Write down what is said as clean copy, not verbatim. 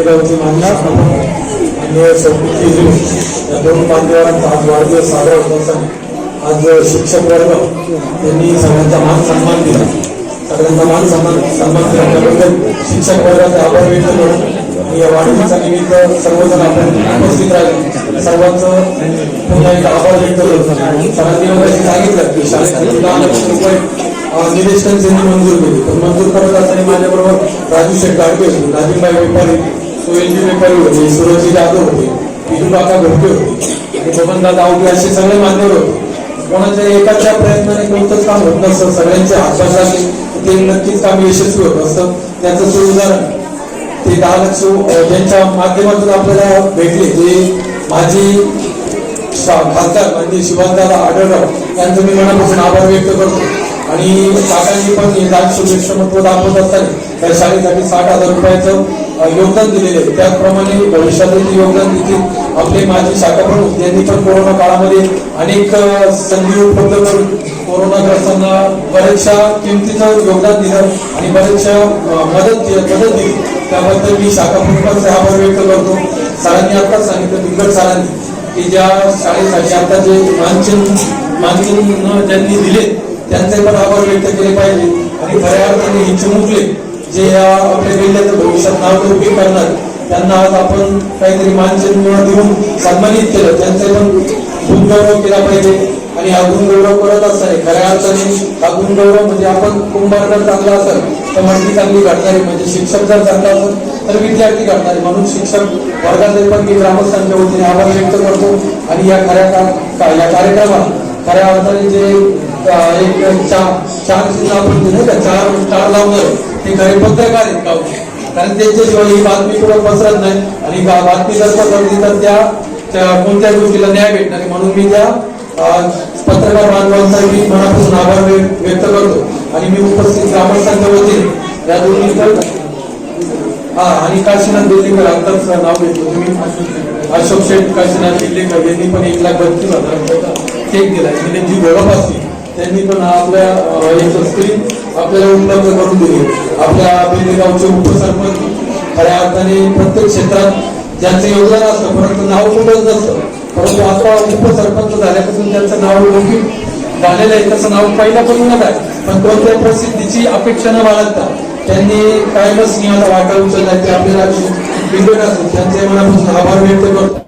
बेळगावचे मान्य आणि सौकुटी या दोन मान्यवरांचा आज वाढदिवस साजरा होत असताना आज शिक्षक वर्ग यांनी सगळ्यांचा मान सन्मान दिला. सगळ्यांचा मान सन्मान दिला त्याबद्दल शिक्षक वर्गाचे आभार व्यक्त करून या वाढदिवसा निमित्त सर्वजण आपण उपस्थित राहिले. सर्वांचं पुन्हा एकदा आभार व्यक्त करतो. सरांनी वगैरे सांगितलं की शाळेसाठी 10 लाख रुपये निलेश त्यांनी मंजूर केली. पण मंजूर करत असताना माझ्याबरोबर राजू शेठ गाडगे होते, राजीवबाई व्यापारी, सोयलजी व्यापारी होते, सुरजी जाधव होते, विजू काका घोडके होते आणि बबनदादा आवटे असे सगळे मान्यवर होते. कोणाच्या एकाच्या प्रयत्नाने कोणतंच काम होत नसतं. सगळ्यांचे हातभार लागले ते नक्कीच काम यशस्वी होत असतं. त्याचं सुरुदाहरण ते 10 लाख ज्यांच्या माध्यमातून आपल्याला भेटले ते माझी खासदार म्हणजे शिवाजीदादा आढळराव यांचं मी मनापासून आभार व्यक्त करतो. आणि काकांनी पण हे व्यक्तिमत्व दाखवत असताना त्या शाळेसाठी 60,000 रुपयाचं योगदान दिलेले आहे. त्याचप्रमाणे भविष्यातही योगदान देतील आपले माजी शाखा प्रमुख यांनी पण कोरोना काळामध्ये अनेक संधी उपलब्ध करून कोरोनाग्रस्तांना बऱ्याचशा किमतीचं योगदान दिलं आणि बऱ्याचशा मदत दिली. त्याबद्दल मी शाखा प्रमुखांचे आभार व्यक्त करतो. सरांनी आताच सांगितलं बिगड सरांनी की ज्या शाळेसाठी आता जे मानचिन्ह ज्यांनी दिले त्यांचे पण आभार व्यक्त केले पाहिजे. आणि खऱ्या अर्थाने ही चिमुकले जे आपल्या जिल्ह्याचं भविष्यात नाव उभी करणार त्यांना आज आपण काहीतरी मानचिन्ह देऊन सन्मानित केलं. त्यांचे पण गुणगौरव केला पाहिजे. आणि हा गुणगौरव करत असताना खऱ्या अर्थाने हा गुणगौरव म्हणजे आपण कुंभार जर चांगला असेल तर मंडळी चांगली घडणारी, म्हणजे शिक्षक जर चांगला असेल तर विद्यार्थी घडणारे. म्हणून शिक्षक वर्गाचे पण मी ग्रामस्थांच्या वतीने आभार व्यक्त करतो. आणि या कार्यक्रमात खऱ्या अर्थाने जे एक चार आपण नाही का चार लावणार ते खरे पत्रकार आहेत गावचे. कारण त्यांच्याशिवाय ही बातमी कुठं पसरत नाही आणि बातमी जर पसरली तर त्या कोणत्या गोष्टीला न्याय भेटणार. म्हणून मी त्या पत्रकार बांधवांसाठी मनापासून आभार व्यक्त करतो. आणि मी उपस्थित ग्रामस्थांच्या वतीने या दोन्ही आणि काशीनाथ दिल्लीकर आताच नाव घेतलं तुम्ही, अशोक शेठ काशीनाथ दिल्लीकर यांनी पण 1,32,000 रुपयाचा चेक दिला. त्यांची ओळख असते त्यांनी पण आपल्या स्क्रीन आपल्याला उपलब्ध करून दिली. आपल्या बेळगावचे उपसरपंच खऱ्या अर्थाने प्रत्येक क्षेत्रात ज्यांचं योगदान असतं परंतु नाव कुठंच नसतं. परंतु आता उपसरपंच झाल्यापासून त्यांचं नाव लौकिक झालेलं आहे. त्याचं नाव पहिल्यापासूनच आहे. पण कोणत्याही प्रसिद्धीची अपेक्षा न बाळगता त्यांनी कायमच सिंहाला वाटा उचलला ते आपल्याला बिघडत असतो. त्यांचे मनापासून आभार व्यक्त करतो.